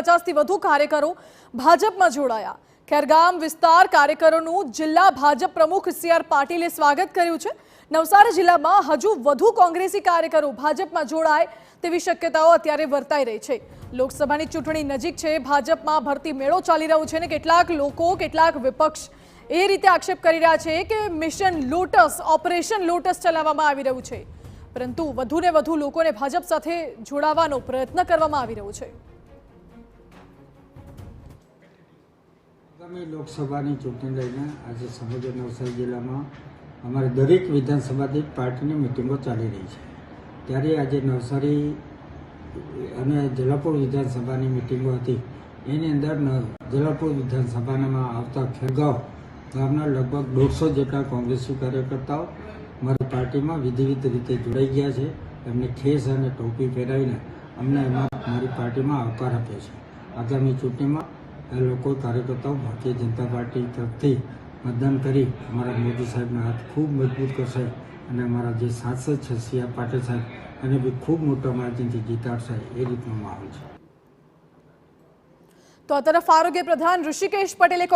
150 થી વધુ કાર્યકરો ભાજપમાં જોડાયા। ખેરગામ વિસ્તાર કાર્યકરોનું જિલ્લા ભાજપ પ્રમુખ CR પાટીલે સ્વાગત કર્યું છે। નવસારી જિલ્લામાં હજુ વધુ કોંગ્રેસી કાર્યકરો ભાજપમાં જોડાય તેવી શક્યતાઓ અત્યારે વર્તાઈ રહી છે। લોકસભાની ચૂંટણી નજીક છે, ભાજપમાં ભરતી મેળો ચાલી રહ્યો છે અને કેટલાક લોકો, કેટલાક વિપક્ષ એ રીતે આક્ષેપ કરી રહ્યા છે કે મિશન લોટસ, ઓપરેશન લોટસ ચલાવવામાં આવી રહ્યું છે, પરંતુ વધુને વધુ લોકોને ભાજપ સાથે જોડાવાનો પ્રયત્ન કરવામાં આવી રહ્યો છે। આગામી લોકસભાની ચૂંટણી લઈને આજે સમગ્ર નવસારી જિલ્લામાં અમારી દરેક વિધાનસભાથી પાર્ટીની મિટિંગો ચાલી રહી છે। ત્યારે આજે નવસારી અને જલાપુર વિધાનસભાની મિટિંગો હતી। એની અંદર જલાપુર વિધાનસભામાં આવતા ખેરગાંવ ગામના લગભગ 150 જેટલા કોંગ્રેસી કાર્યકર્તાઓ મારી પાર્ટીમાં વિધિવત રીતે જોડાઈ ગયા છે। એમને ખેસ અને ટોપી પહેરાવીને અમને મારી પાર્ટીમાં આવકાર આપ્યો છે। આગામી ચૂંટણીમાં લોકો કાર્યકર્તાઓ ભારતીય જનતા પાર્ટી તરફથી મતદાન કરી અમારા મોદી સાહેબના હાથ ખૂબ મજબૂત કરશે અને અમારા જે સાંસદ છે CR પાટીલ સાહેબ એને બી ખૂબ મોટા માર્જિનથી જીતાડશે, એ રીતનો માહોલ છે। તો આ તરફ આરોગ્ય પ્રધાન ઋષિકેશ પટેલે